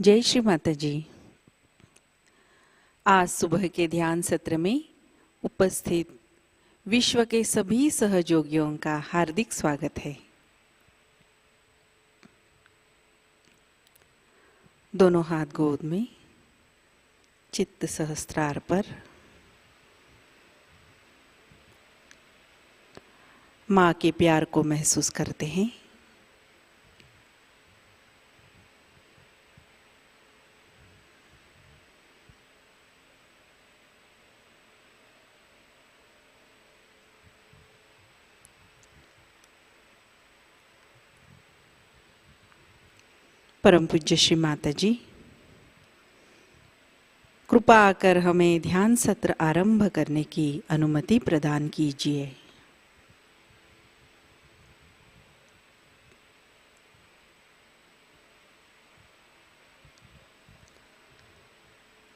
जय श्री माताजी। आज सुबह के ध्यान सत्र में उपस्थित विश्व के सभी सहयोगियों का हार्दिक स्वागत है। दोनों हाथ गोद में, चित्त सहस्त्रार पर। माँ के प्यार को महसूस करते हैं। परम पूज्य श्री माताजी, कृपा कर हमें ध्यान सत्र आरंभ करने की अनुमति प्रदान कीजिए।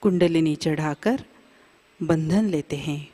कुंडलिनी चढ़ाकर बंधन लेते हैं।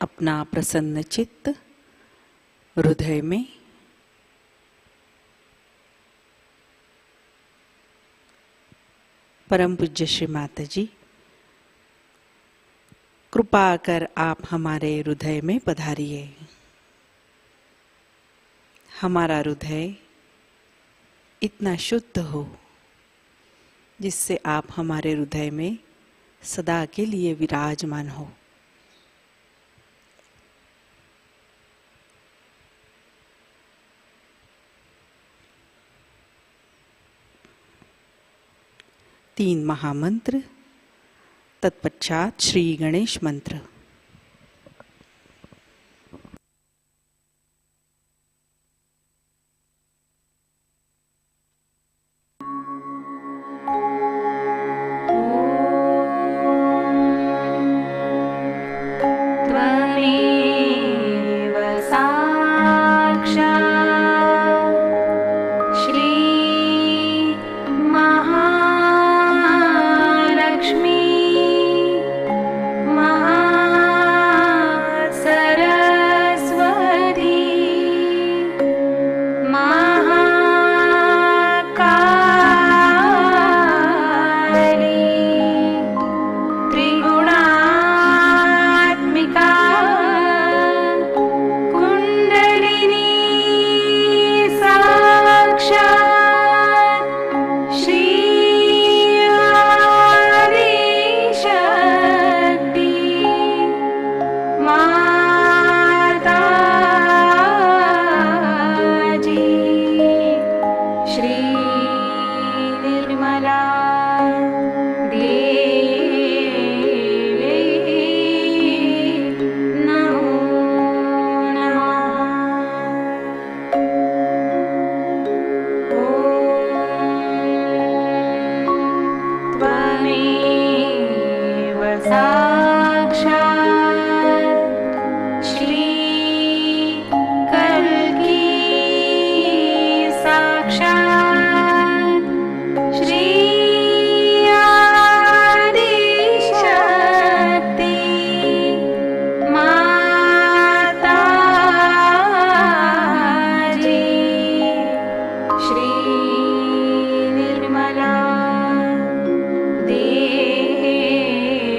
अपना प्रसन्न चित्त हृदय में परम पूज्य श्री माताजी, कृपा कर आप हमारे हृदय में पधारिए। हमारा हृदय इतना शुद्ध हो जिससे आप हमारे हृदय में सदा के लिए विराजमान हो। तीन महामंत्र, तत्पश्चात श्री गणेश मंत्र।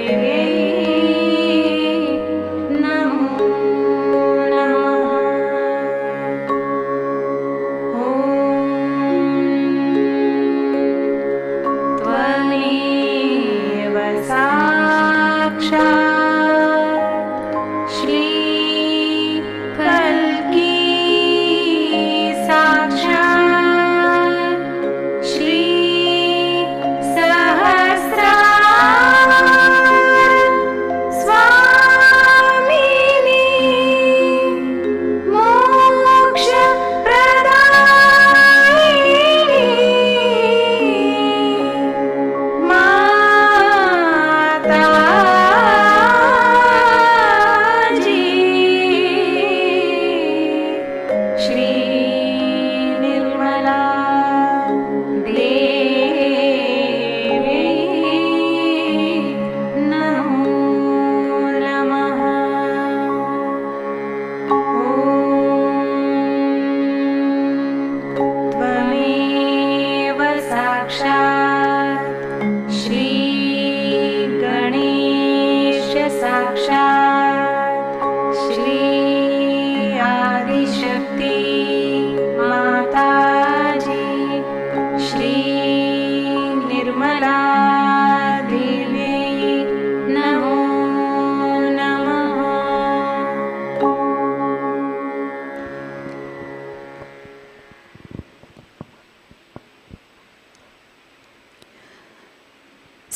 देवे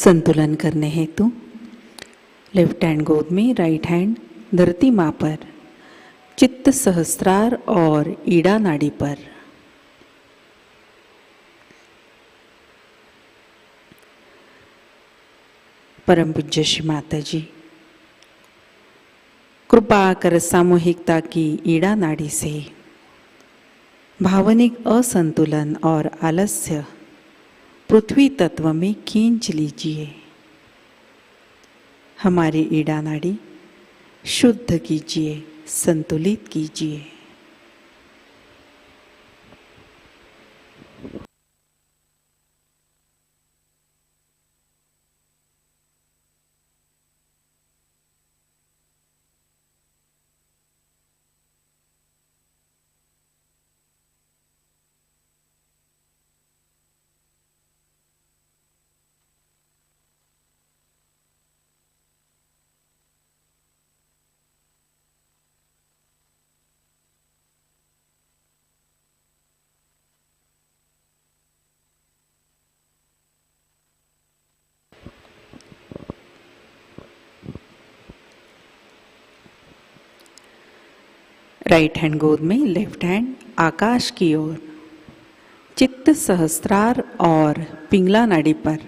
संतुलन करने हेतु लेफ्ट हैंड गोद में, राइट हैंड धरती माँ पर, चित्त सहस्त्रार और ईड़ा नाड़ी पर। परम पूज्य श्री माताजी, कृपा कर सामूहिकता की ईड़ा नाड़ी से भावनिक असंतुलन और आलस्य पृथ्वी तत्व में खींच लीजिए। हमारी ईड़ा नाड़ी शुद्ध कीजिए, संतुलित कीजिए। राइट हैंड गोद में, लेफ्ट हैंड आकाश की ओर, चित्त सहस्त्रार और पिंगला नाड़ी पर।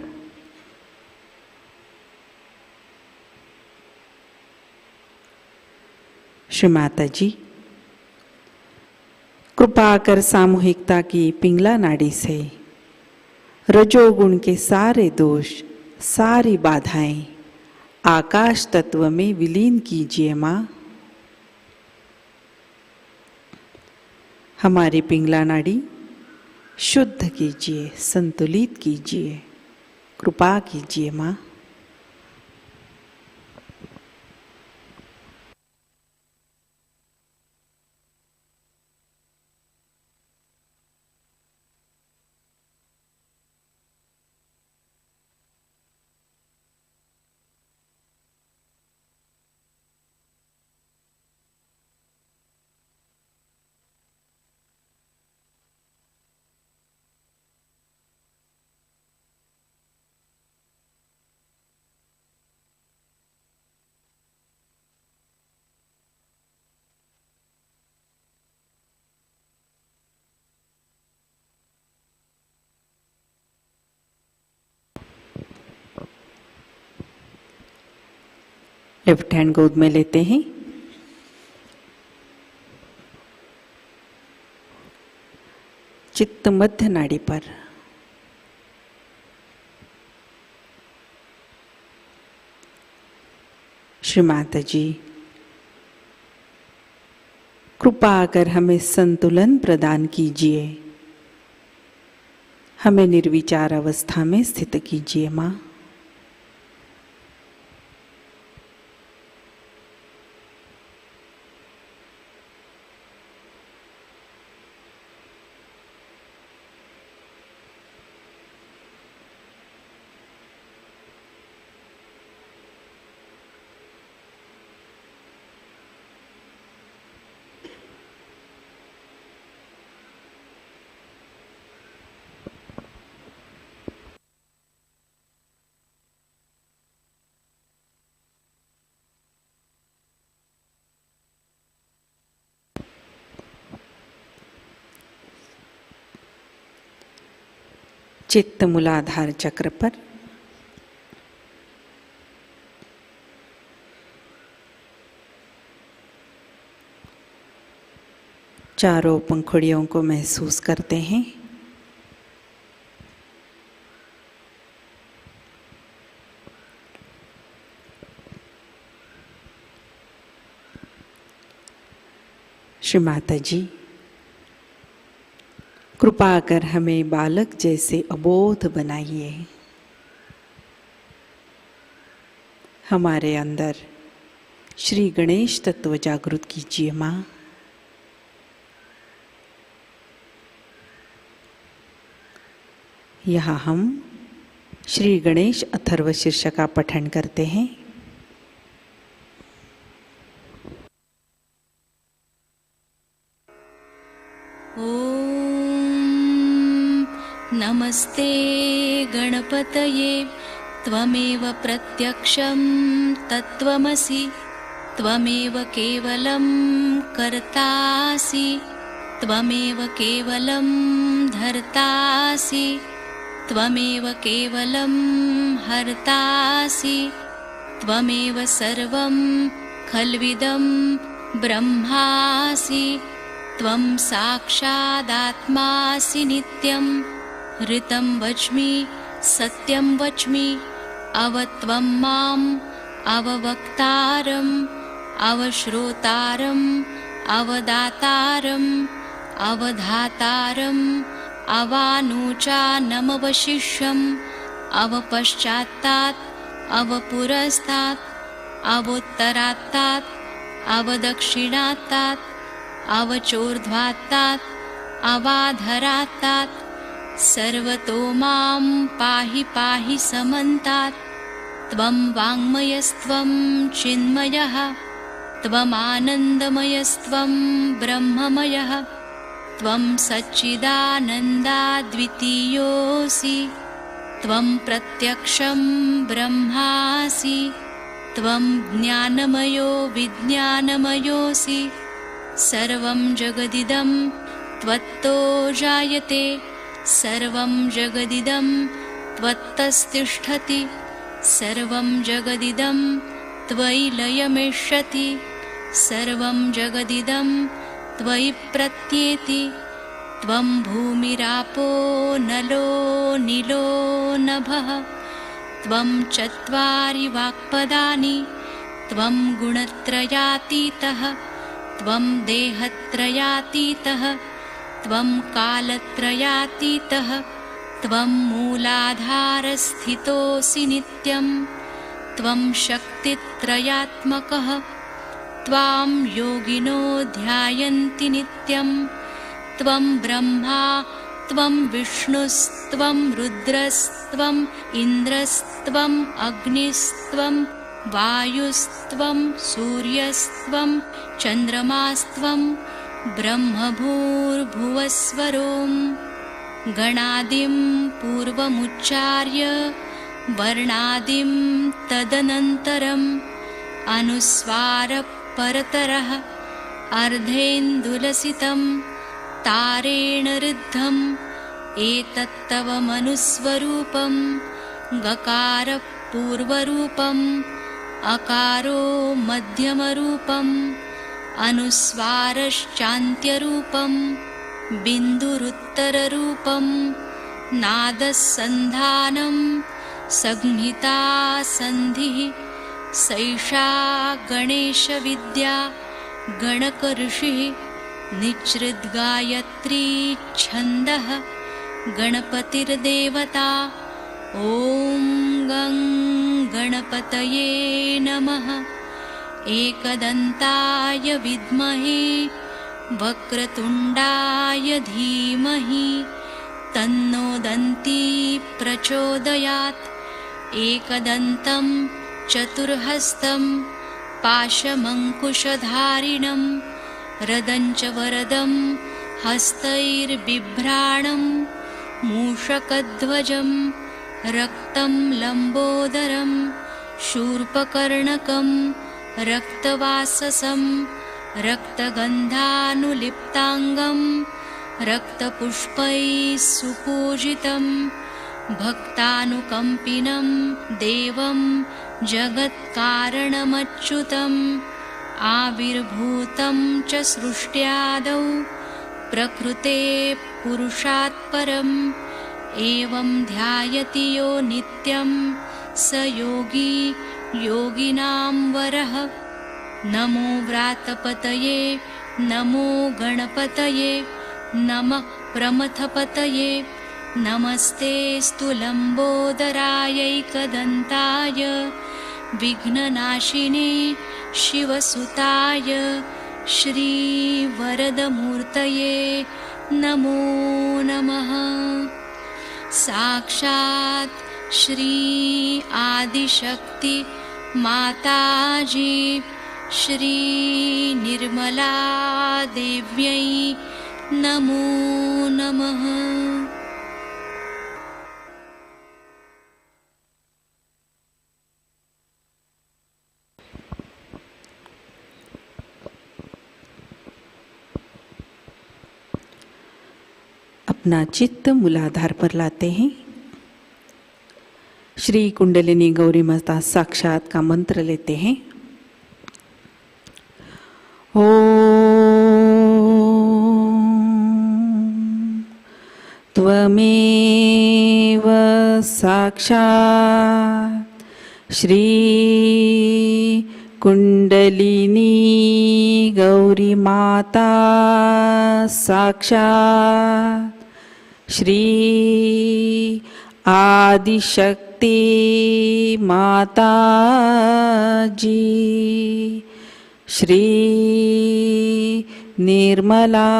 श्री माताजी, कृपा कर सामूहिकता की पिंगला नाड़ी से रजोगुण के सारे दोष, सारी बाधाएं आकाश तत्व में विलीन कीजिए माँ। हमारी पिंगला नाड़ी शुद्ध कीजिए, संतुलित कीजिए, कृपा कीजिए माँ। लेफ्ट हैंड गोद में लेते हैं। चित्त मध्य नाड़ी पर। श्री माताजी, कृपा कर हमें संतुलन प्रदान कीजिए। हमें निर्विचार अवस्था में स्थित कीजिए माँ। चित्त मूलाधार चक्र पर। चारों पंखुड़ियों को महसूस करते हैं। श्री माताजी, कृपा कर हमें बालक जैसे अबोध बनाइए। हमारे अंदर श्री गणेश तत्व जागृत कीजिए माँ। यहाँ हम श्री गणेश अथर्व शीर्ष का पठन करते हैं। नमस्ते गणपतये त्वमेव प्रत्यक्षं तत्त्वमसि त्वमेव केवलं कर्तासि त्वमेव केवलं धर्तासि त्वमेव केवलं हर्तासि त्वमेव सर्वं खल्विदं ब्रह्मासि त्वं साक्षादात्मासि नित्यं ऋतं वच्मि सत्यं वच्मि अवत्वं माम् अववक्तारम् अवश्रोतारम् अवदातारम् अवधातारम् अवानुचानमवशिष्यम् अवपश्चात्तात् अवपुरस्तात् अवोत्तरात्तात् अवदक्षिणात्तात् अवचोर्ध्वात्तात् अवाधरात्तात् सर्वतो मां पाहि पाहि समन्तात् त्वं वाङ्मयस्त्वं चिन्मयः त्वमानन्दमयस्त्वं ब्रह्ममयः त्वं सच्चिदानन्दाद्वितीयोऽसि त्वं प्रत्यक्षं ब्रह्मासि त्वं ज्ञानमयो विज्ञानमयोऽसि सर्वं जगदिदं त्वत्तो जायते सर्वं जगदिदं त्वत्तस्तिष्ठति सर्वं जगदिदं त्वयि लयमेष्यति सर्वं जगदिदं त्वयि प्रत्येति त्वं भूमिरापो नलो नीलो नभः त्वं चत्वारि वाक्पदानि त्वं गुणत्रयातीतः त्वं देहत्रयातीतः त्वं कालत्रयातीतः त्वं मूलाधारस्थितोऽसि नित्यं त्वं शक्तित्रयात्मकः त्वां योगिनो ध्यायन्ति नित्यं त्वं ब्रह्मा त्वं विष्णुस्त्वं रुद्रस्त्वम् इन्द्रस्त्वम् अग्निस्त्वं वायुस्त्वं सूर्यस्त्वं चन्द्रमास्त्वं ब्रह्मभूर्भुवस्वरों गणादिं पूर्वमुच्चार्य वर्णादिं तदनन्तरम् अनुस्वारपरतरः अर्धेन्दुलसितं तारेण ऋद्धम् एतत्तव मनुस्वरूपं गकारपूर्वरूपम् अकारो मध्यमरूपम् अनुस्वारश्चान्त्यरूपं बिन्दुरुत्तररूपं नादसन्धानं संहिता सन्धिः सैषा गणेशविद्या गणकऋषिः निच्छृद्गायत्री छन्दः गणपतिर्देवता ॐ गं गणपतये नमः एकदन्ताय विद्महे वक्रतुण्डाय धीमहि तन्नो दन्ती प्रचोदयात् एकदन्तं चतुर्हस्तं पाशमङ्कुशधारिणं रदञ्च वरदं हस्तैर्बिभ्राणं मूषकध्वजं रक्तं लम्बोदरं शूर्पकर्णकं रक्तवाससं रक्तगन्धानुलिप्ताङ्गं रक्तपुष्पैः सुपूजितं भक्तानुकम्पिनं देवं जगत्कारणमच्युतम् आविर्भूतं च सृष्ट्यादौ प्रकृते पुरुषात् परम् एवं ध्यायति यो नित्यं स योगी योगिनां वरः नमो व्रातपतये नमो गणपतये नमः प्रमथपतये नमस्तेऽस्तु लम्बोदरायैकदन्ताय विघ्ननाशिने शिवसुताय श्रीवरदमूर्तये नमो नमः। साक्षात् श्री आदिशक्ति माताजी श्री निर्मला देव्यै नमो नमः। अपना चित्त मूलाधार पर लाते हैं। श्री कुंडलिनी गौरी माता साक्षात का मंत्र लेते हैं। ओम त्वमेव साक्षात् श्री कुंडलिनी गौरी माता साक्षात् श्री आदिशक्ति माताजी श्री निर्मला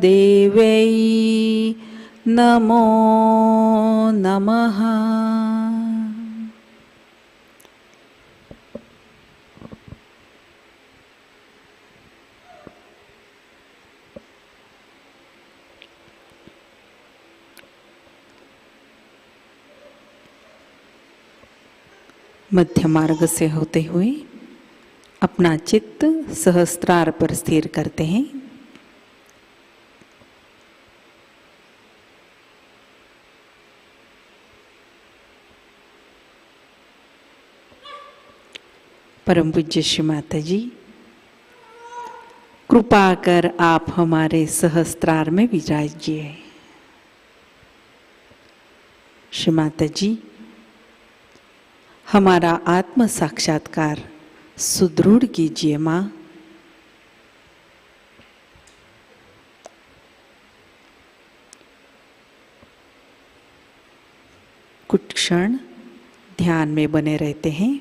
देव्यै नमो नमः। मध्य मार्ग से होते हुए अपना चित्त सहस्त्रार पर स्थिर करते हैं। परम पूज्य श्री माताजी, कृपा कर आप हमारे सहस्त्रार में विराजिए। श्री माताजी, हमारा आत्म साक्षात्कार सुदृढ़ कीजिए माँ। कुछ क्षण ध्यान में बने रहते हैं।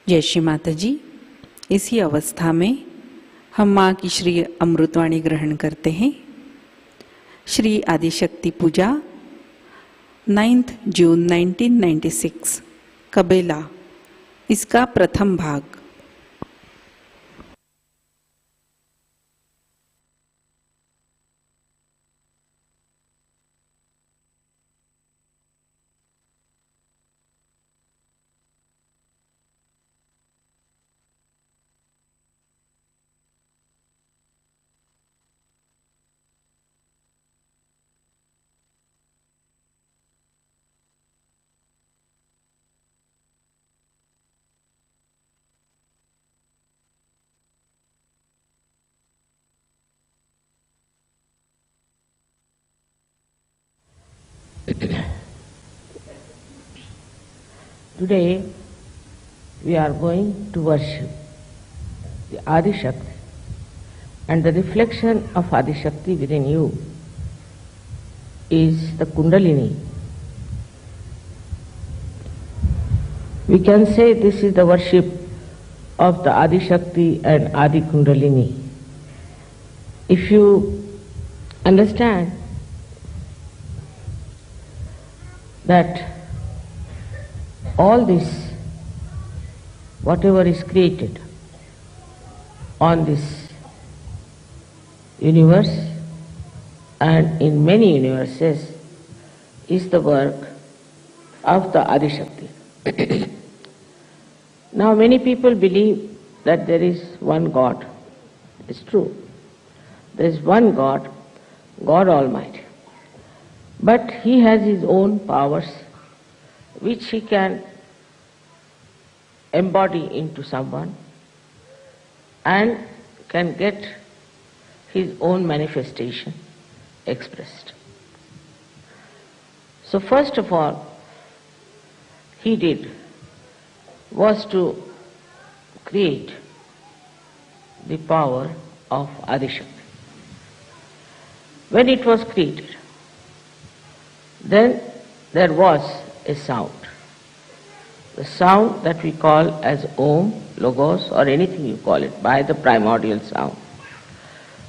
जय श्री माता जी। इसी अवस्था में हम माँ की श्री अमृतवाणी ग्रहण करते हैं। श्री आदिशक्ति पूजा 9 जून 1996 कबेला, इसका प्रथम भाग। Today we are going to worship the Adi Shakti, and the reflection of Adi Shakti within you is the Kundalini. We can say this is the worship of the Adi Shakti and Adi Kundalini. If you understand that all this, whatever is created on this universe and in many universes, is the work of the Adi Shakti. Now many people believe that there is one God. It's true. There is one God, God Almighty. But He has His own powers which He can embody into someone and can get His own manifestation expressed. So first of all, He did was to create the power of Adi Shakti. When it was created, then there was a sound. The sound that we call as Om, Logos, or anything you call it, by the primordial sound.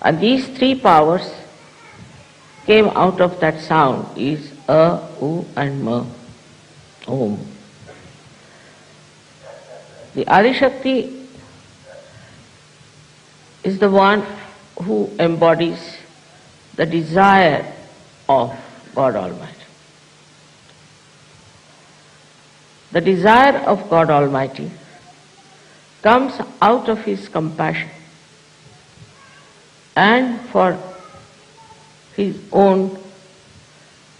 And these three powers came out of that sound is A, U and Ma, Om. The Adi Shakti is the one who embodies the desire of God Almighty. The desire of God Almighty comes out of His compassion and for His own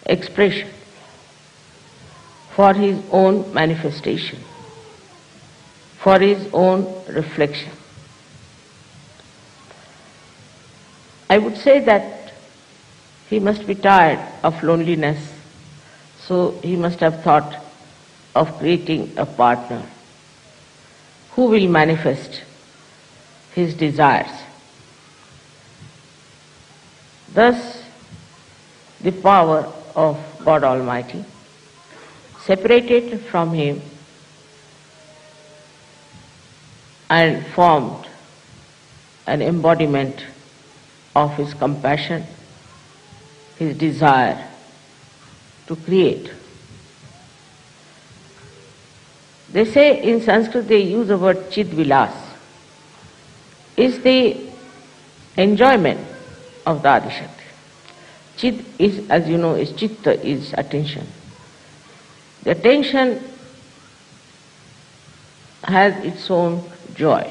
expression, for His own manifestation, for His own reflection. I would say that He must be tired of loneliness, so He must have thought of creating a partner who will manifest His desires. Thus, the power of God Almighty, separated from Him and formed an embodiment of His compassion, His desire to create. They say in Sanskrit, they use the word chidvilas, is the enjoyment of the Adi Shakti. Chid is, as you know, is chitta, is attention. The attention has its own joy.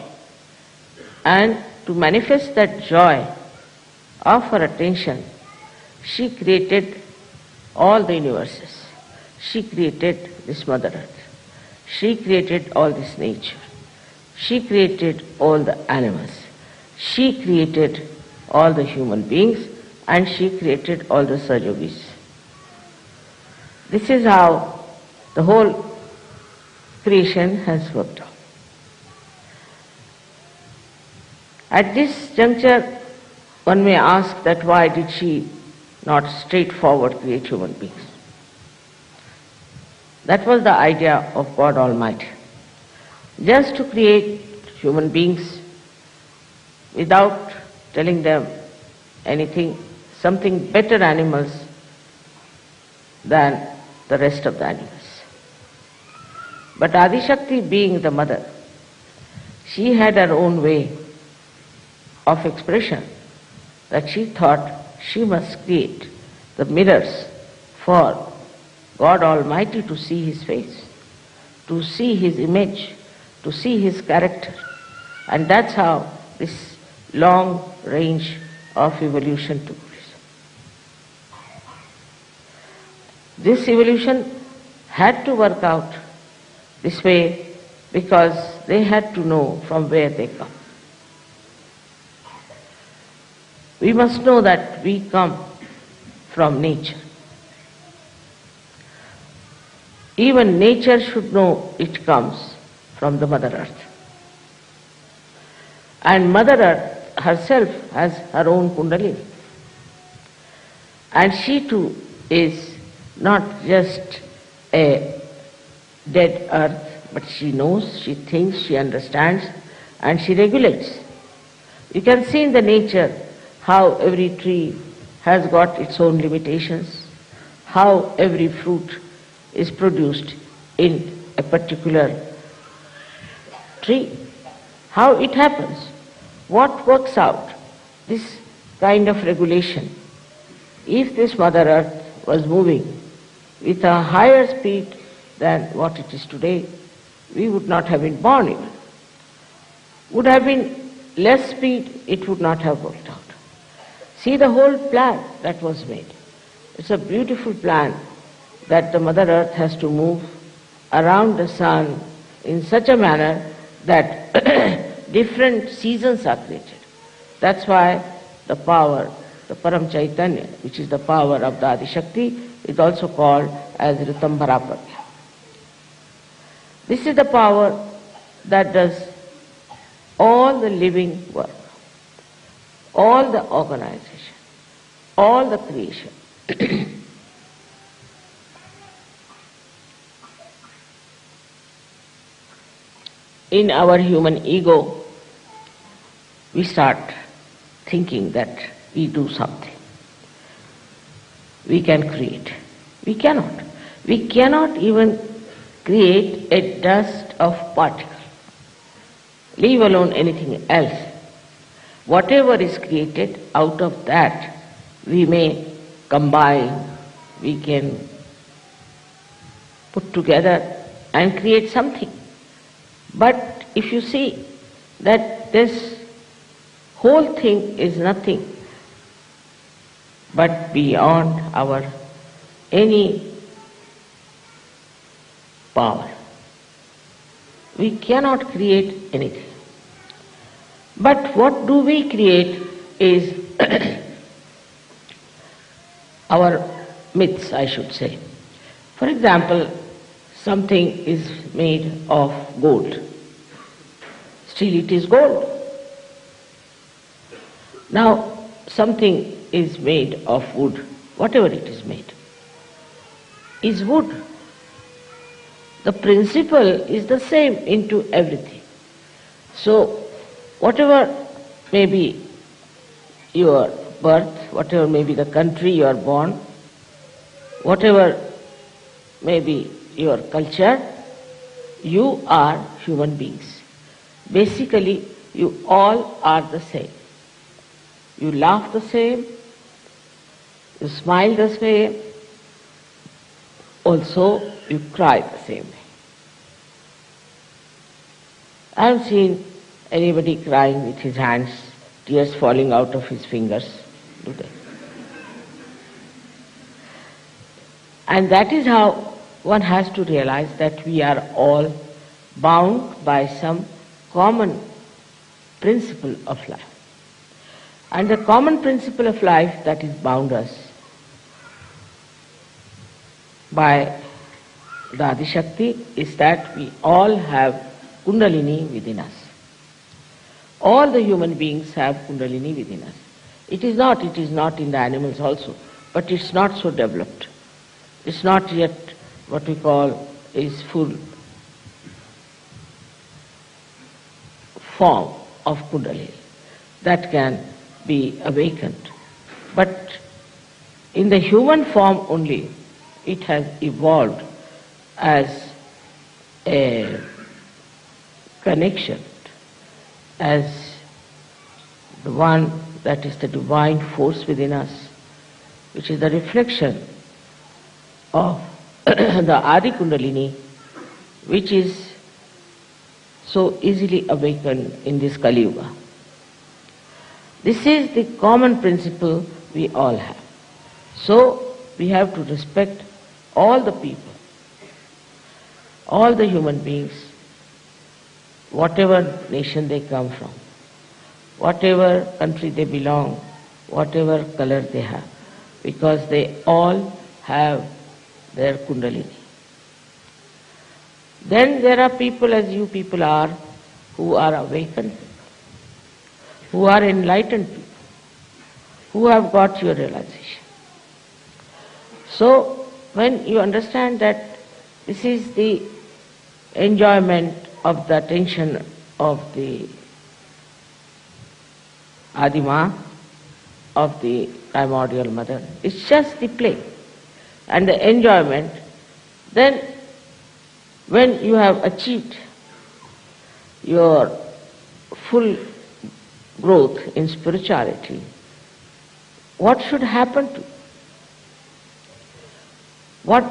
And to manifest that joy of her attention, she created all the universes. She created this Mother Earth. She created all this nature. She created all the animals. She created all the human beings, and she created all the Sahajayogis. This is how the whole creation has worked out. At this juncture, one may ask that why did she not straightforward create human beings? That was the idea of God Almighty. Just to create human beings without telling them anything, something better animals than the rest of the animals. But Adi Shakti, being the mother, she had her own way of expression, that she thought she must create the mirrors for God Almighty to see His face, to see His image, to see His character. And that's how this long range of evolution took place. This evolution had to work out this way because they had to know from where they come. We must know that we come from nature. Even nature should know it comes from the Mother Earth. And Mother Earth herself has her own kundalini. And she too is not just a dead earth, but she knows, she thinks, she understands, and she regulates. You can see in the nature how every tree has got its own limitations, how every fruit is produced in a particular tree, how it happens, what works out, this kind of regulation. If this Mother Earth was moving with a higher speed than what it is today, we would not have been born even. Would have been less speed, it would not have worked out. See the whole plan that was made. It's a beautiful plan that the Mother Earth has to move around the sun in such a manner that different seasons are created. That's why the power, the Param Chaitanya, which is the power of the Adi Shakti, is also called as Ritambhara. This is the power that does all the living work, all the organization, all the creation. In our human ego, we start thinking that we do something. We can create. We cannot. We cannot even create a dust of particle, leave alone anything else. Whatever is created, out of that we may combine, we can put together and create something. But if you see that this whole thing is nothing but beyond our any power, we cannot create anything. But what do we create is our myths, I should say. For example, something is made of gold. Still it is gold. Now, something is made of wood, whatever it is made, is wood. The principle is the same into everything. So, whatever may be your birth, whatever may be the country you are born, whatever may be your culture, you are human beings. Basically, you all are the same. You laugh the same, you smile the same, also you cry the same way. I have seen anybody crying with his hands, tears falling out of his fingers, do they? And that is how one has to realize that we are all bound by some common principle of life. And the common principle of life that is bound us by the Adi Shakti is that we all have Kundalini within us. All the human beings have Kundalini within us. It is not in the animals also, but it's not so developed. It's not yet what we call is full form of Kundalini that can be awakened. But in the human form only, it has evolved as a connection, as the one that is the divine force within us, which is the reflection of the Adi Kundalini, which is so easily awakened in this Kali Yuga. This is the common principle we all have. So we have to respect all the people, all the human beings, whatever nation they come from, whatever country they belong, whatever color they have, because they all have their Kundalini. Then there are people, as you people are, who are awakened, who are enlightened people, who have got your realization. So, when you understand that this is the enjoyment of the attention of the Adima of the primordial mother. It's just the play and the enjoyment. Then when you have achieved your full growth in spirituality, what should happen to you? What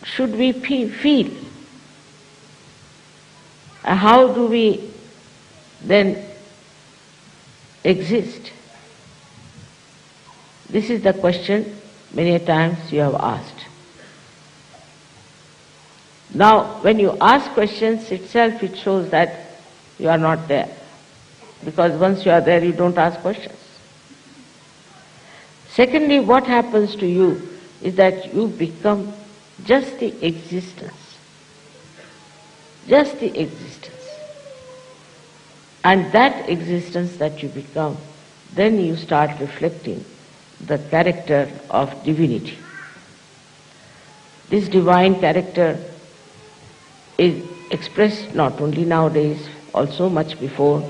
should we feel? How do we then exist? This is the question many a times you have asked. Now, when you ask questions itself, it shows that you are not there. Because once you are there, you don't ask questions. Secondly, what happens to you is that you become just the existence. Just the existence. And that existence that you become, then you start reflecting the character of divinity. This divine character is expressed not only nowadays, also much before.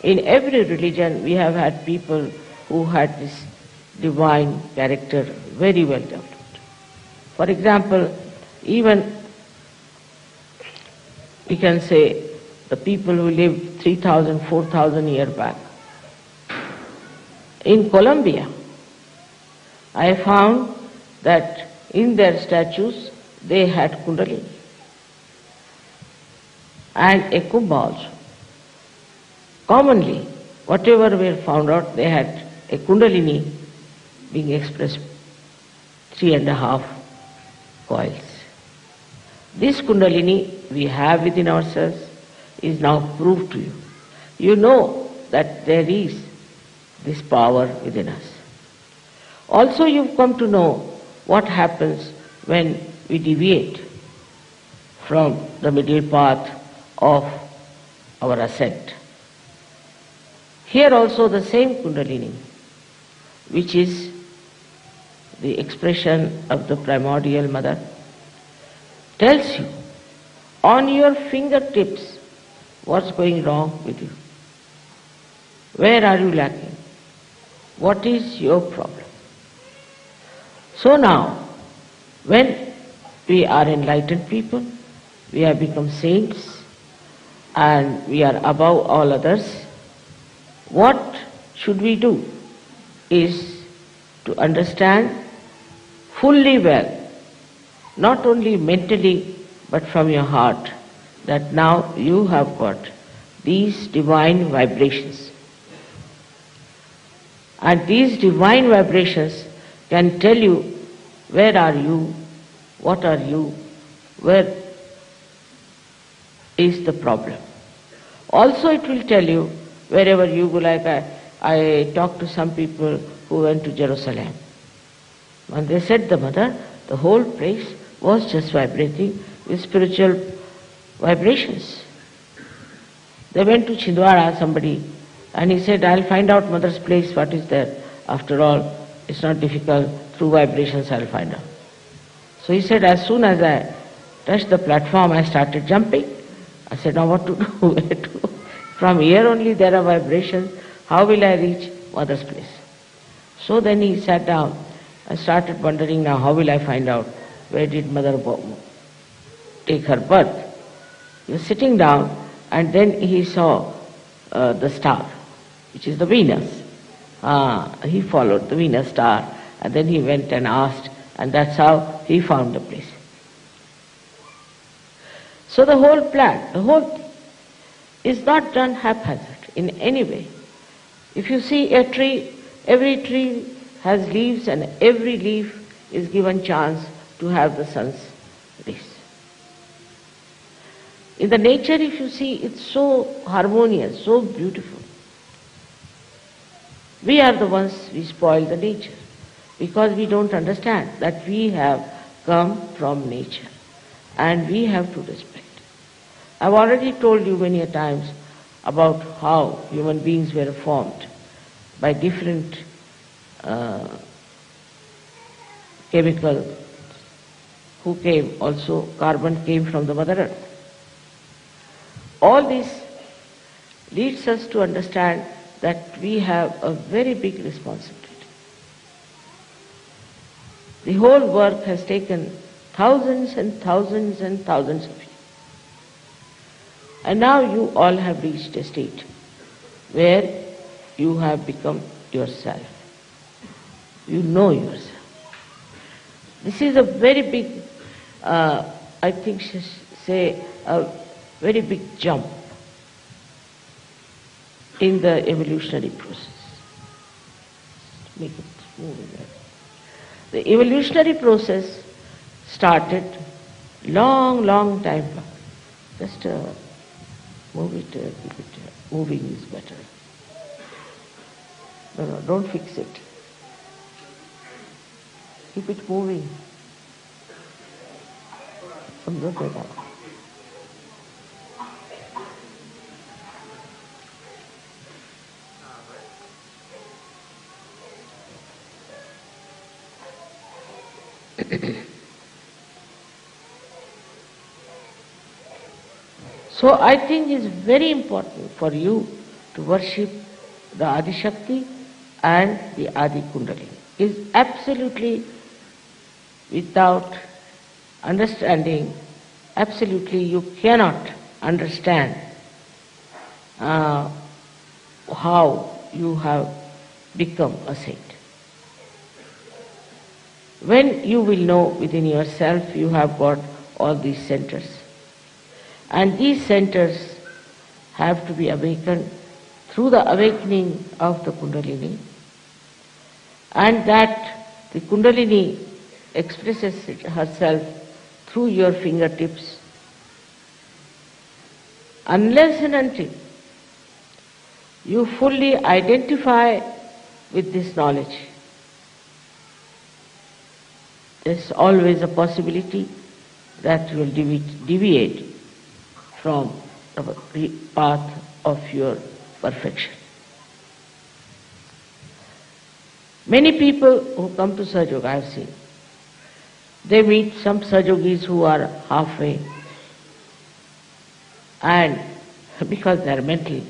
In every religion we have had people who had this divine character very well developed. For example, even we can say the people who lived 3,000, 4,000 years back. In Colombia, I found that in their statues they had kundalini and a kumbha also. Commonly, whatever were found out, they had a kundalini being expressed 3.5 coils. This kundalini we have within ourselves is now proved to you. You know that there is this power within us. Also you've come to know what happens when we deviate from the middle path of our ascent. Here also the same kundalini, which is the expression of the primordial mother, tells you on your fingertips what's going wrong with you. Where are you lacking? What is your problem? So now, when we are enlightened people, we have become saints, and we are above all others, what should we do is to understand fully well, not only mentally but from your heart, that now you have got these divine vibrations. And these divine vibrations can tell you where are you, what are you, where is the problem. Also it will tell you wherever you go, like I talked to some people who went to Jerusalem. When they said the mother, the whole place was just vibrating with spiritual vibrations. They went to Chhindwara, somebody, and he said, I'll find out mother's place, what is there. After all, it's not difficult, through vibrations I'll find out. So he said, as soon as I touched the platform, I started jumping. I said, now what to do? Where to go? From here only there are vibrations. How will I reach mother's place? So then he sat down and started wondering, now how will I find out where did mother take her birth? He was sitting down and then he saw the star, which is the Venus. He followed the Venus star and then he went and asked, and that's how he found the place. So the whole plan, the whole thing is not done haphazard in any way. If you see a tree, every tree has leaves and every leaf is given chance to have the sun's rays. In the nature, if you see, it's so harmonious, so beautiful. We are the ones we spoil the nature because we don't understand that we have come from nature and we have to respect. I've already told you many a times about how human beings were formed by different chemicals who came, also carbon came from the Mother Earth. All this leads us to understand that we have a very big responsibility. The whole work has taken thousands and thousands and thousands of years. And now you all have reached a state where you have become yourself. You know yourself. This is a very big, I think say, a very big jump in the evolutionary process. Make it move in there. The evolutionary process started long time back. Just move it, keep it moving is better. No, don't fix it. Keep it moving. समझो बेटा. So I think it's very important for you to worship the Adi Shakti and the Adi Kundalini. Is absolutely without understanding, absolutely you cannot understand how you have become a saint. When you will know within yourself you have got all these centers. And these centers have to be awakened through the awakening of the Kundalini, and that the Kundalini expresses herself through your fingertips. Unless and until you fully identify with this knowledge, there's always a possibility that you will deviate from the path of your perfection. Many people who come to SahajaYoga, I have seen, they meet some Sahajogis who are halfway, and because they are mental,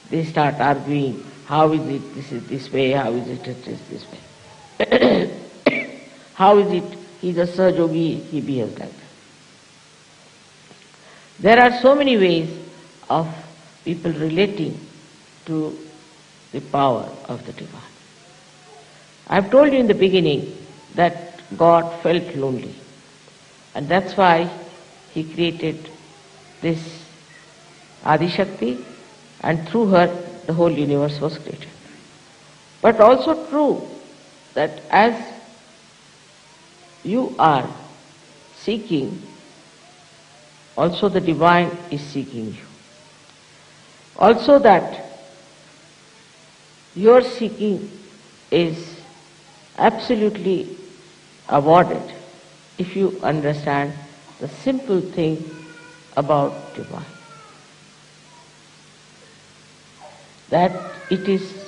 they start arguing, how is it this is this way, how is it this way? How is it he's a Sahajogi, he behaves like that? There are so many ways of people relating to the power of the divine. I've told you in the beginning that God felt lonely, and that's why He created this Adi Shakti, and through her the whole universe was created. But also true that as you are seeking, also the divine is seeking you. Also that your seeking is absolutely awarded if you understand the simple thing about divine. That it is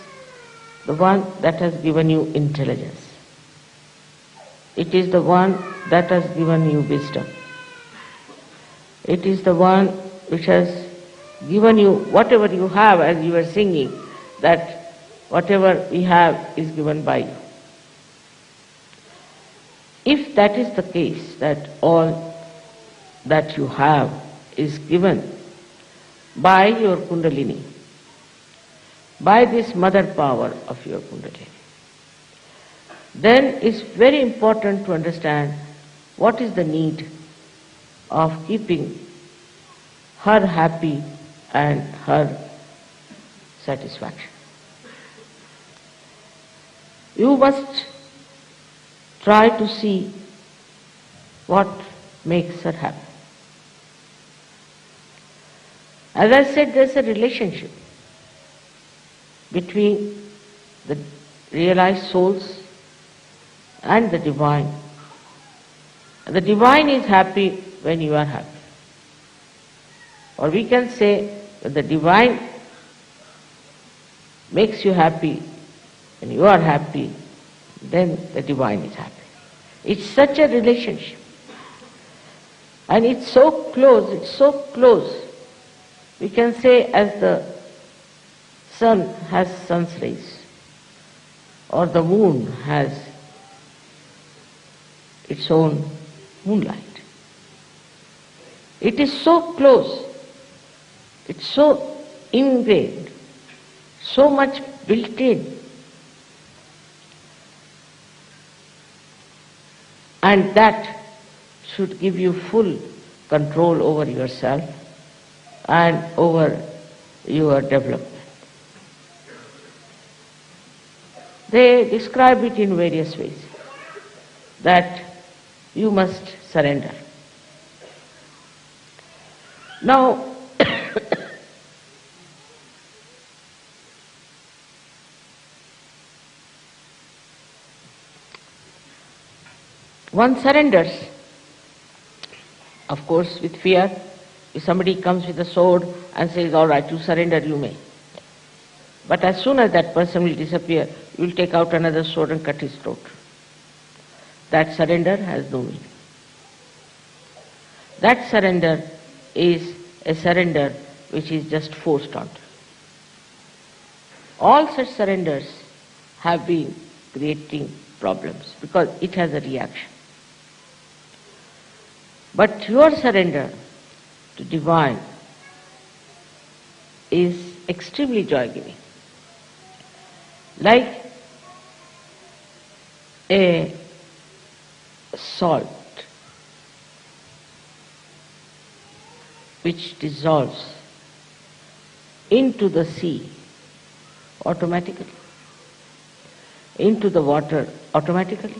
the one that has given you intelligence. It is the one that has given you wisdom. It is the one which has given you whatever you have, as you were singing, that whatever we have is given by you. If that is the case, that all that you have is given by your Kundalini, by this mother power of your Kundalini, then it's very important to understand what is the need of keeping her happy and her satisfaction. You must try to see what makes her happy. As I said, there's a relationship between the realized souls and the divine. The divine is happy when you are happy. Or we can say that the divine makes you happy when you are happy, then the divine is happy. It's such a relationship. And it's so close, we can say as the sun has sun's rays, or the moon has its own moonlight. It is so close, it's so ingrained, so much built in. And that should give you full control over yourself and over your development. They describe it in various ways, that you must surrender. Now, one surrenders, of course, with fear. If somebody comes with a sword and says, all right, you surrender, you may. But as soon as that person will disappear, you will take out another sword and cut his throat. That surrender has no meaning. That surrender is a surrender which is just forced on. All such surrenders have been creating problems because it has a reaction. But your surrender to divine is extremely joy-giving. Like a salt which dissolves into the sea automatically, into the water automatically.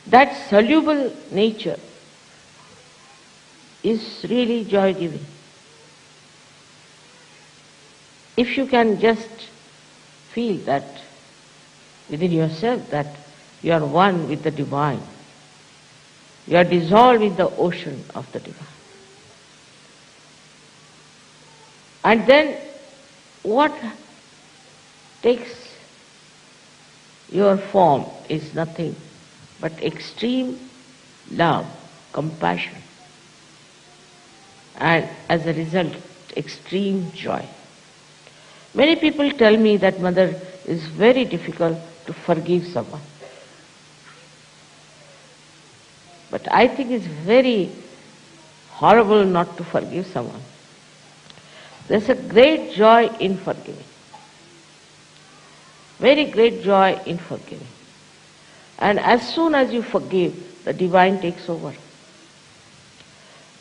That soluble nature is really joy-giving. If you can just feel that within yourself that you are one with the divine, you are dissolved in the ocean of the divine. And then what takes your form is nothing but extreme love, compassion, and as a result, extreme joy. Many people tell me that, Mother, it's very difficult to forgive someone. But I think it's very horrible not to forgive someone. There's a great joy in forgiving. Very great joy in forgiving. And as soon as you forgive, the divine takes over.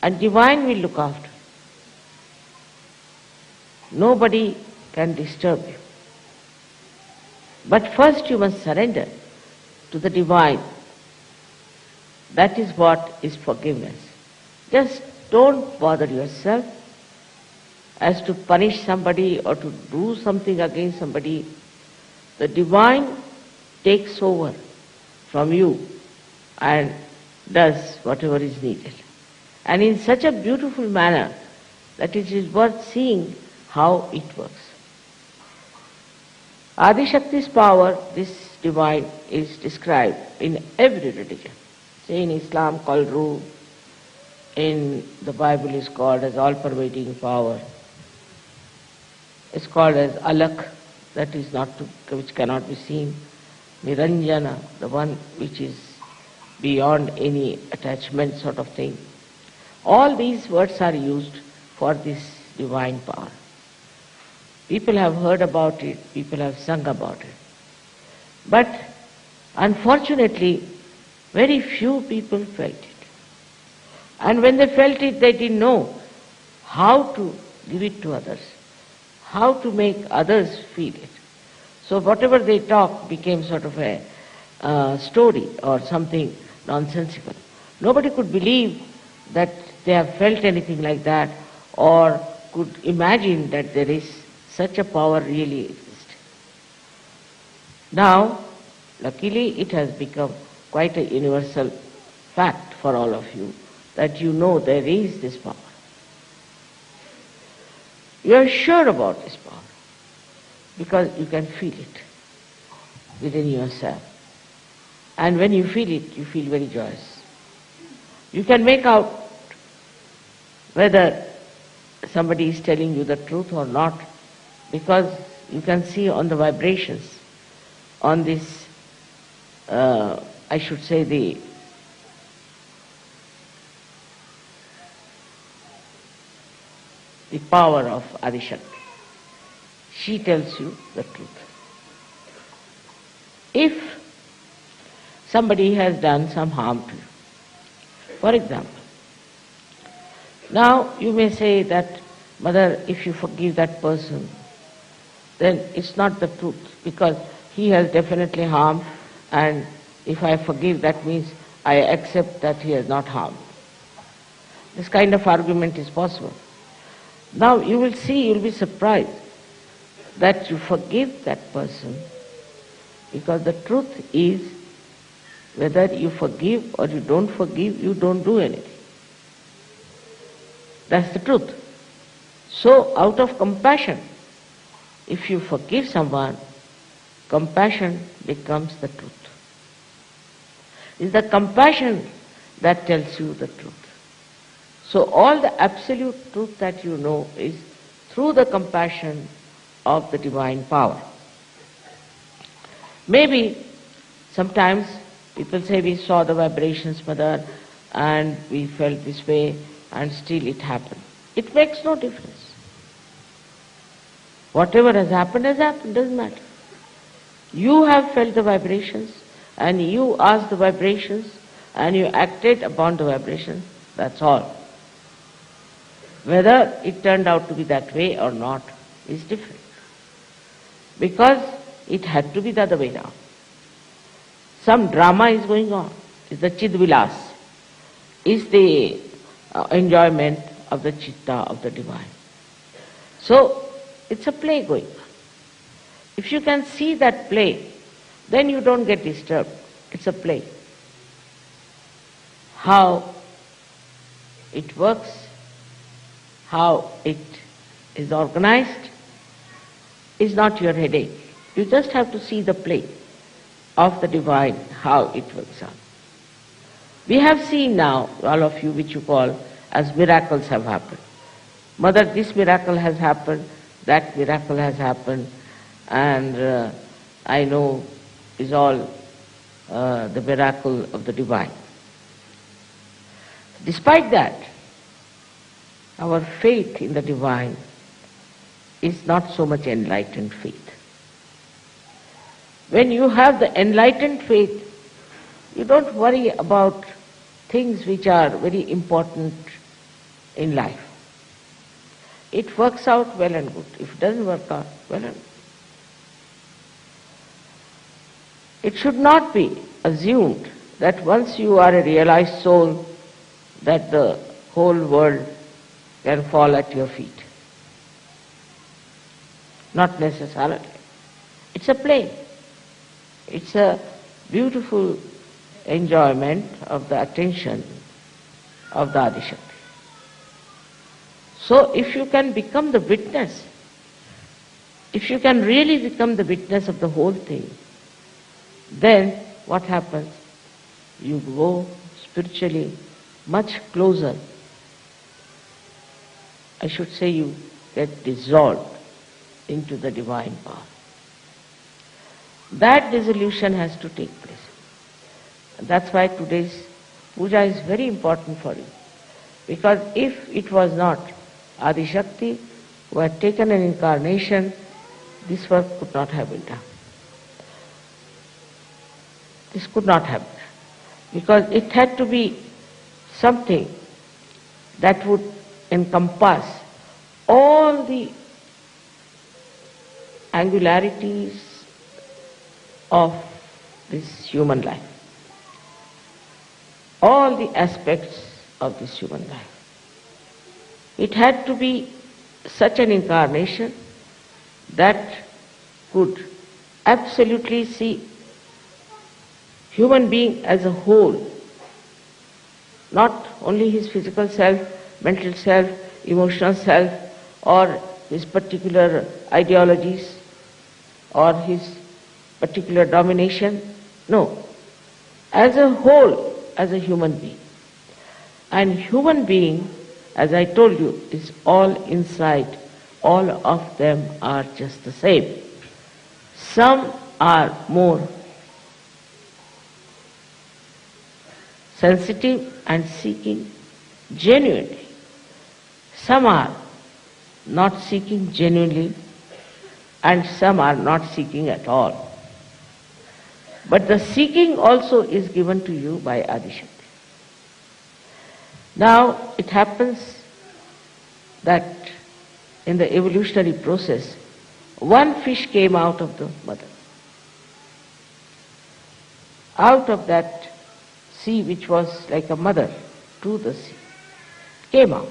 And divine will look after. Nobody can disturb you. But first you must surrender to the divine. That is what is forgiveness. Just don't bother yourself as to punish somebody or to do something against somebody. The divine takes over from you and does whatever is needed. And in such a beautiful manner that it is worth seeing how it works. Adi Shakti's power, this divine, is described in every religion. Say in Islam called Ruh, in the Bible is called as all-pervading power. It's called as Alak, that is which cannot be seen. Niranjana, the one which is beyond any attachment sort of thing. All these words are used for this divine power. People have heard about it, people have sung about it. But unfortunately, very few people felt it. And when they felt it, they didn't know how to give it to others, how to make others feel it. So whatever they talked became sort of a story or something nonsensical. Nobody could believe that they have felt anything like that or could imagine that there is such a power really exists. Now, luckily it has become quite a universal fact for all of you that you know there is this power. You are sure about this power because you can feel it within yourself. And when you feel it, you feel very joyous. You can make out whether somebody is telling you the truth or not, because you can see on the vibrations, on this, I should say the power of Adi Shakti. She tells you the truth. If somebody has done some harm to you, for example, now you may say that, Mother, if you forgive that person, then it's not the truth, because he has definitely harmed, and if I forgive, that means I accept that he has not harmed. This kind of argument is possible. Now you will see, you will be surprised that you forgive that person, because the truth is, whether you forgive or you don't forgive, you don't do anything. That's the truth. So out of compassion, if you forgive someone, compassion becomes the truth. It's the compassion that tells you the truth. So all the absolute truth that you know is through the compassion of the divine power. Maybe sometimes people say we saw the vibrations, Mother, and we felt this way, and still it happened. It makes no difference. Whatever has happened, doesn't matter. You have felt the vibrations, and you asked the vibrations, and you acted upon the vibrations, that's all. Whether it turned out to be that way or not is different. Because it had to be the other way now. Some drama is going on. It's the Chidvilas. It's the enjoyment of the Chitta of the Divine. So, it's a play going on. If you can see that play, then you don't get disturbed. It's a play. How it works, how it is organized, is not your headache. You just have to see the play of the Divine, how it works out. We have seen now, all of you, which you call as miracles have happened. Mother, this miracle has happened, that miracle has happened, and I know is all the miracle of the Divine. Despite that, our faith in the Divine is not so much enlightened faith. When you have the enlightened faith, you don't worry about things which are very important in life. It works out well and good. If it doesn't work out, well and good. It should not be assumed that once you are a realized soul, that the whole world can fall at your feet. Not necessarily. It's a play. It's a beautiful enjoyment of the attention of the Adi Shakti. So if you can become the witness, if you can really become the witness of the whole thing, then what happens? You go spiritually much closer. I should say you get dissolved into the divine power. That dissolution has to take place. And that's why today's puja is very important for you. Because if it was not Adi Shakti who had taken an incarnation, this work could not have been done. This could not have been done. Because it had to be something that would encompass all the angularities of this human life, all the aspects of this human life. It had to be such an incarnation that could absolutely see human being as a whole, not only his physical self, mental self, emotional self, or his particular ideologies, or his particular domination. No. As a whole, as a human being. And human being as I told you, is all inside. All of them are just the same. Some are more sensitive and seeking genuinely. Some are not seeking genuinely, and some are not seeking at all. But the seeking also is given to you by Adishakti. Now, it happens that in the evolutionary process, one fish came out of the mother. Out of that sea, which was like a mother to the sea, came out.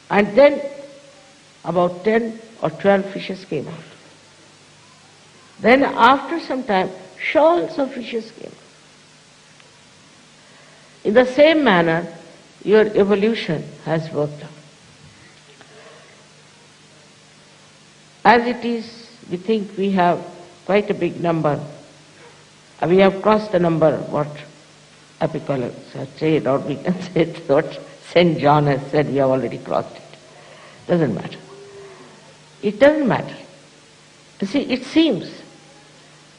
And then about 10 or 12 fishes came out. Then after some time, shoals of fishes came out. In the same manner, your evolution has worked out. As it is, we think we have quite a big number. We have crossed the number, what Apicalus has said, or we can say what St. John has said, we have already crossed it. Doesn't matter. It doesn't matter. You see, it seems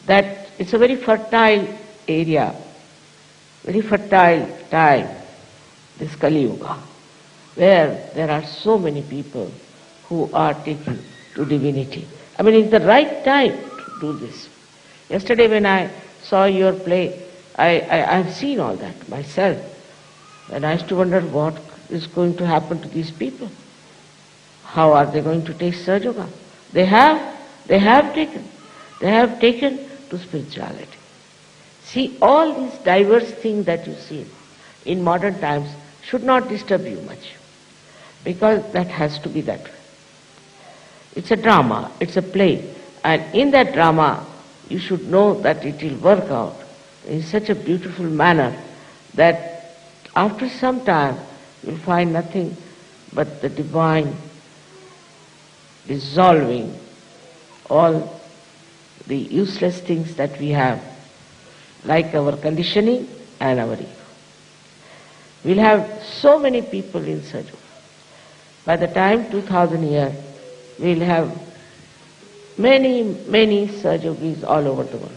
that it's a very fertile area, very fertile time, this Kali Yuga, where there are so many people who are taking to divinity. I mean, it's the right time to do this. Yesterday when I saw your play, I've seen all that myself. And I used to wonder what is going to happen to these people. How are they going to take Sahaja? They have taken to spirituality. See, all these diverse things that you see in modern times should not disturb you much, because that has to be that way. It's a drama, it's a play, and in that drama you should know that it will work out in such a beautiful manner that after some time you'll find nothing but the divine dissolving all the useless things that we have, like our conditioning and our ego. We'll have so many people in Sahaja. By the time 2000 years, we'll have many Sahajogis all over the world.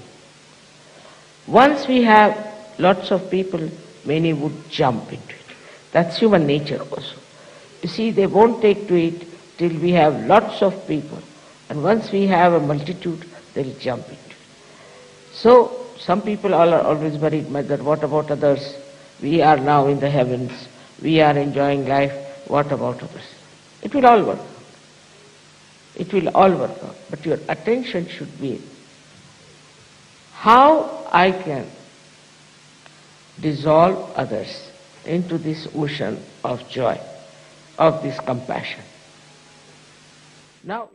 Once we have lots of people, many would jump into it. That's human nature also. You see, they won't take to it till we have lots of people. And once we have a multitude, they'll jump into it. So, some people are always worried, Mother, what about others? We are now in the heavens. We are enjoying life. What about others? It will all work out. It will all work out. But your attention should be how I can dissolve others into this ocean of joy, of this compassion. Now,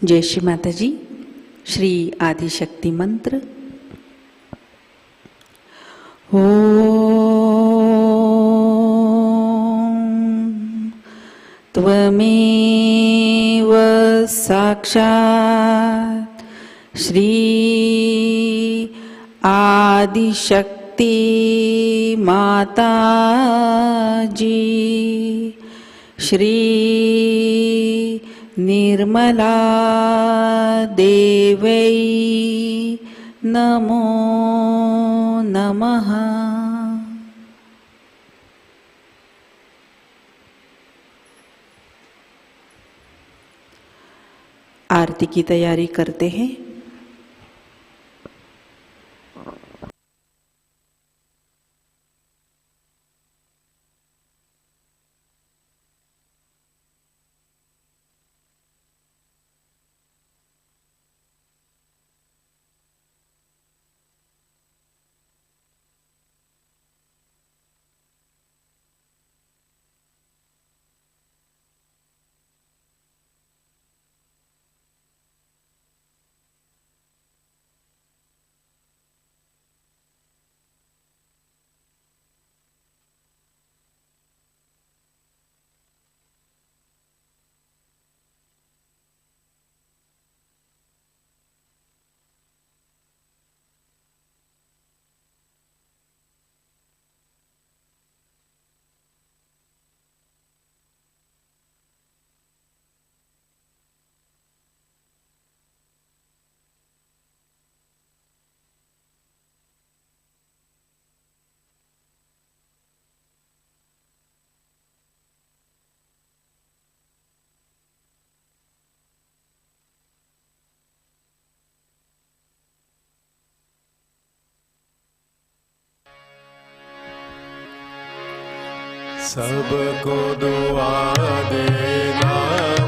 जय श्री माताजी। श्री आदिशक्ति मंत्र। ओम त्वमेव साक्षात् श्री आदिशक्ति माताजी श्री निर्मला देवै नमो नमः। आरती की तैयारी करते हैं। सबको दुआ देना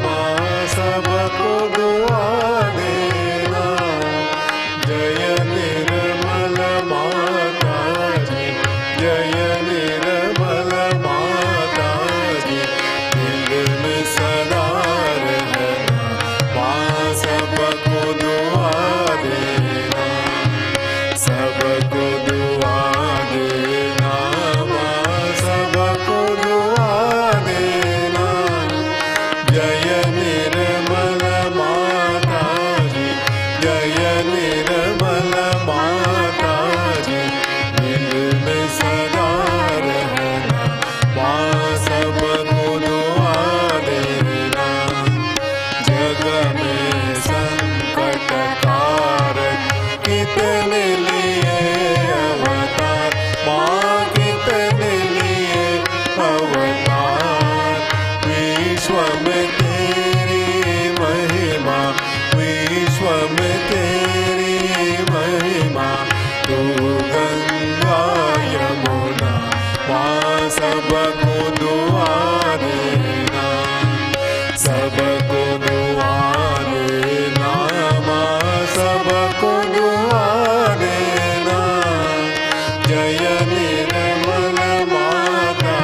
माँ, सबको दुआ देना। जय निर्मल माता जी, जय निर्मल माता जी। दिल में सदा रहना माँ, सबको दुआ देना, सबको दुआ देना माँ, सबको दुआ देना। जय निर्मल माता जी, जय निर्मल माता जी। दिल में सदा रहना माँ, सबको दुआ देना। जग में संकट कारक कितने लिए अवतार माँ, कितने लिए अवतार। विश्व में तेरी महिमा, विश्व में तेरी महिमा। तू गंगा यमुना माँ, सबको दुआ देना, सबको दुआ देना माँ, सबको दुआ देना। जय निर्मल माता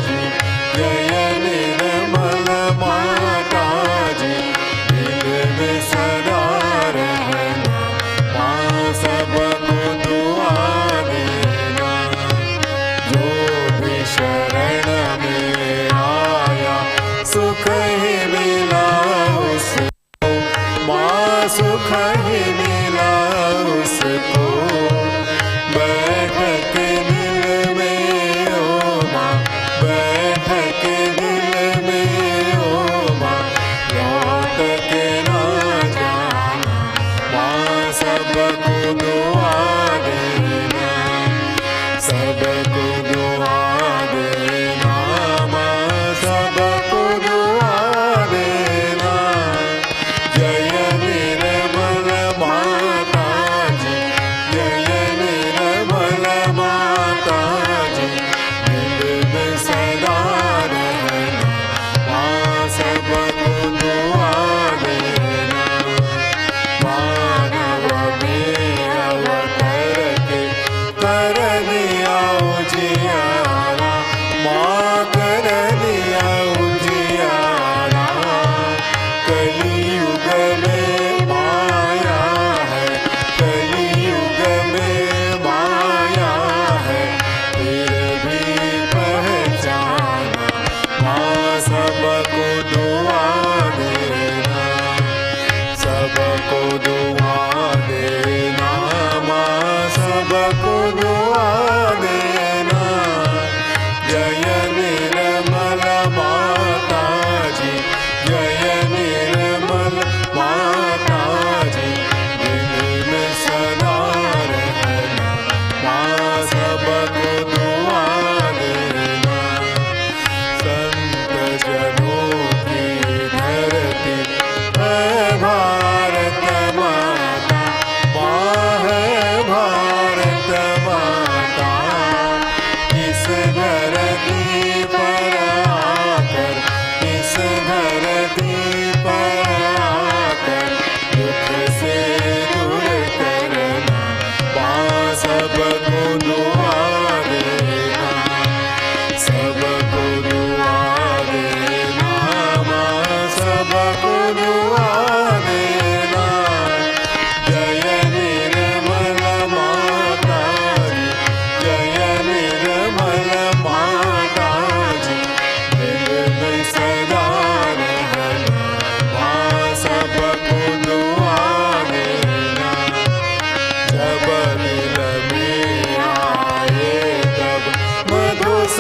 जी, जय निर्मल माता जी। दिल में सदा रहना माँ, सबको दुआ देना। जो भी शरण में आया सुख ही मिला उसको माँ, सुख ही मिला उसको। बैठ के दिल में ओ माँ, बैठ के दिल में ओ माँ। लौट के ना जाना माँ, सबको दुआ देना, सबको दुआ देना माँ, सबको दुआ देना। जय निर्मल माता जी, जय निर्मल माता जी। दिल में सदा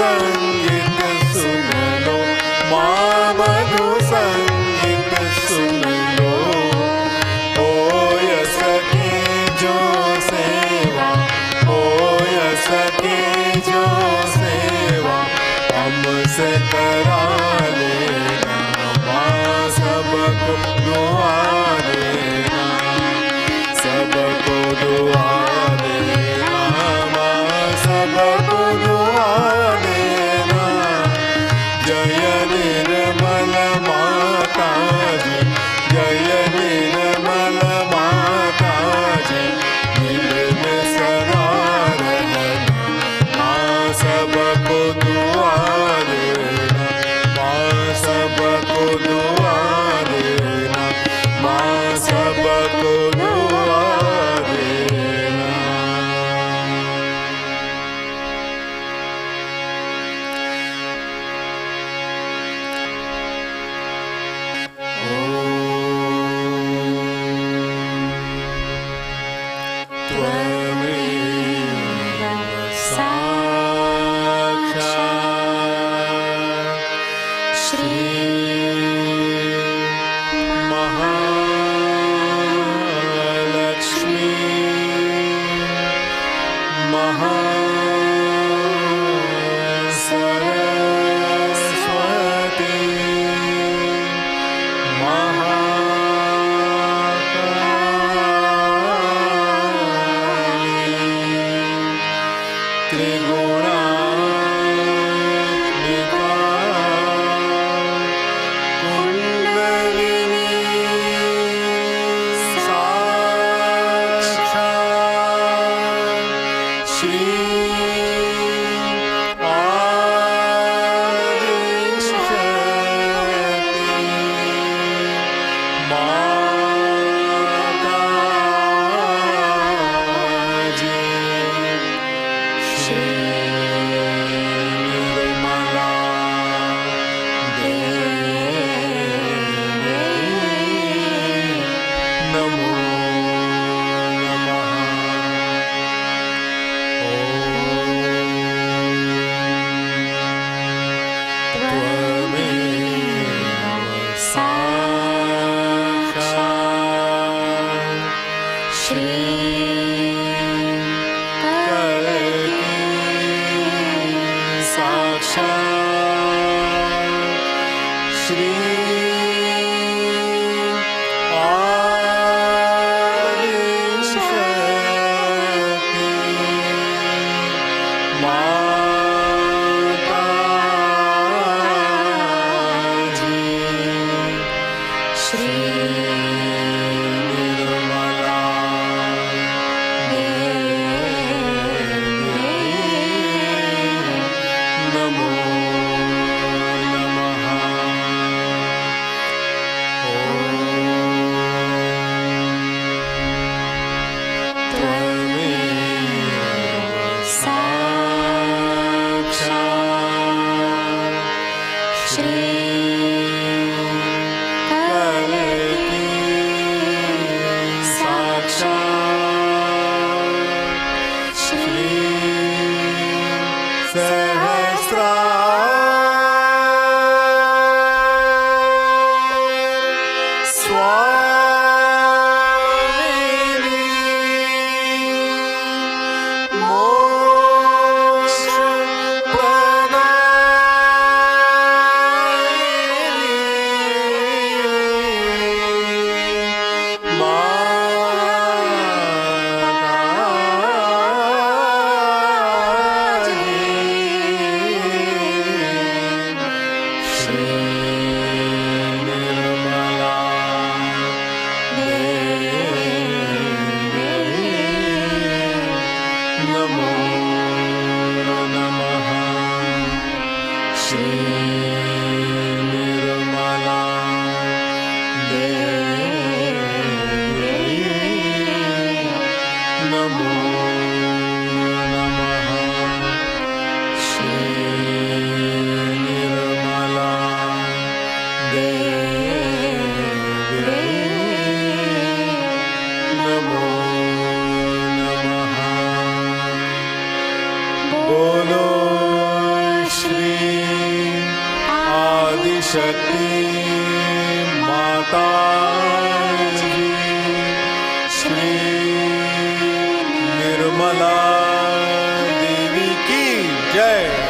संगीत सुन लो, माँ मधु संगीत सुन लो। हो सके जो सेवा, हो सके जो सेवा हमसे करा लेना, माँ सबको दुआ देना, सबको दुआ देना, माँ सबको दुआ देना। जय निर्मल माता जी, जय निर्मल माता जी, दिल में सदा रहना, माँ सबको दुआ देना, माँ सबको दुआ देना, माँ सबको दुआ देना। शक्ति माताजी, श्री निर्मला देवी की जय।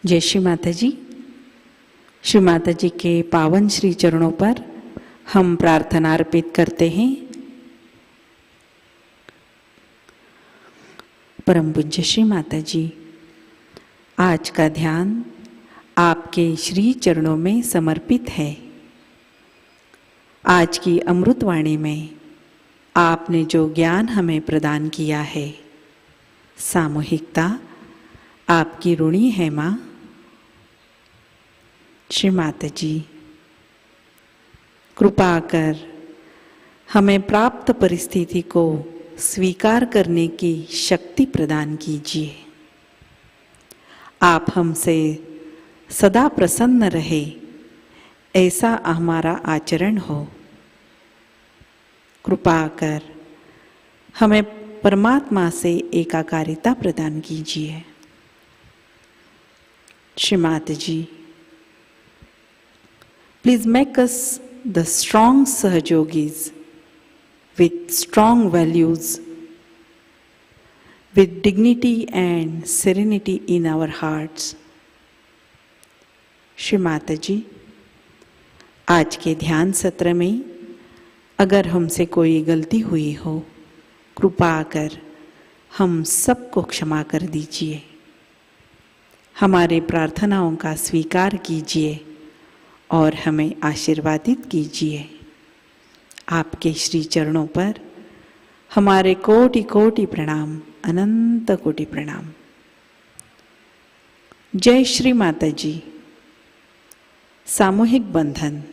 जय श्री माता जी। श्री माता जी के पावन श्री चरणों पर हम प्रार्थना अर्पित करते हैं। परम पूज्य श्री माता जी, आज का ध्यान आपके श्री चरणों में समर्पित है। आज की अमृतवाणी में आपने जो ज्ञान हमें प्रदान किया है, सामूहिकता आपकी ऋणी है माँ। श्री माता जी, कृपा कर हमें प्राप्त परिस्थिति को स्वीकार करने की शक्ति प्रदान कीजिए। आप हमसे सदा प्रसन्न रहे, ऐसा हमारा आचरण हो। कृपा कर हमें परमात्मा से एकाकारिता प्रदान कीजिए। Shri Mata ji, please make us the strong सहयोगीज with strong values, with dignity and serenity in our hearts. Shri Mata जी, आज के ध्यान सत्र में अगर हमसे कोई गलती हुई हो, कृपा कर हम सबको क्षमा कर दीजिए। हमारे प्रार्थनाओं का स्वीकार कीजिए और हमें आशीर्वादित कीजिए। आपके श्री चरणों पर हमारे कोटि कोटि प्रणाम, अनंत कोटि प्रणाम। जय श्री माता जी। सामूहिक बंधन।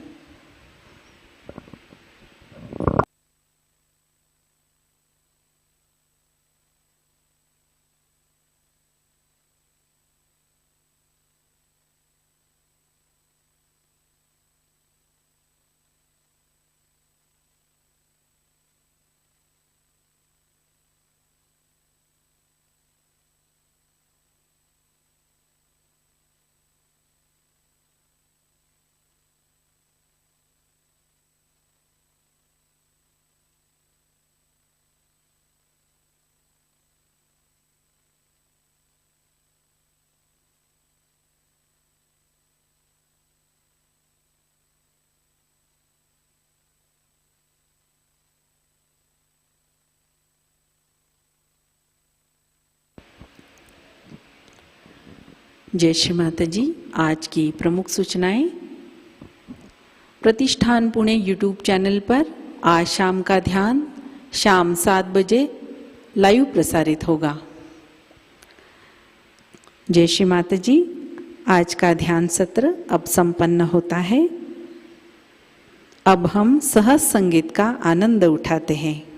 जय श्री माता जी। आज की प्रमुख सूचनाएं। प्रतिष्ठान पुणे यूट्यूब चैनल पर आज शाम का ध्यान शाम 7 बजे लाइव प्रसारित होगा। जय श्री माता जी, आज का ध्यान सत्र अब संपन्न होता है। अब हम सहज संगीत का आनंद उठाते हैं।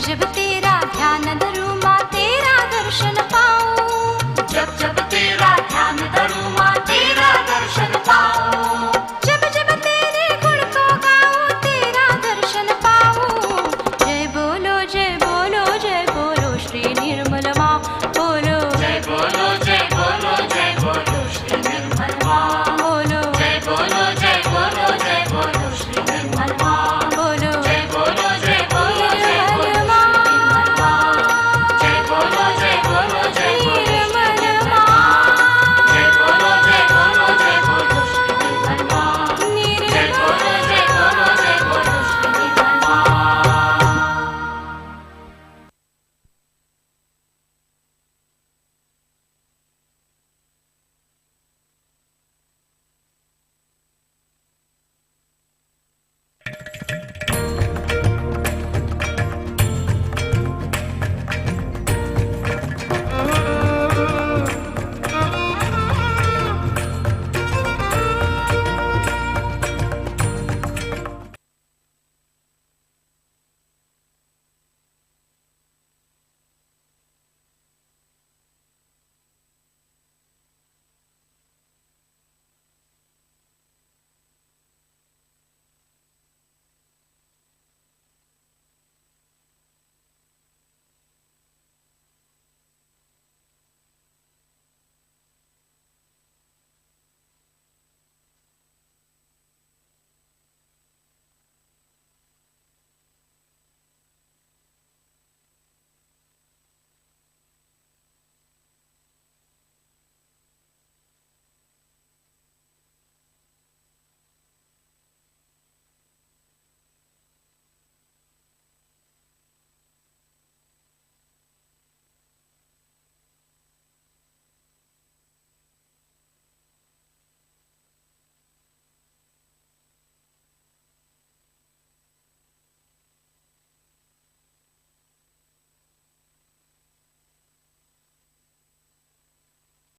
जब तेरा ध्यान धरूं माँ तेरा दर्शन पाऊं, जब जब तेरा ध्यान धरूं माँ तेरा दर्शन पाऊं, जब जब तेरे गुण को गाऊं तेरा दर्शन पाऊं। जय बोलो जय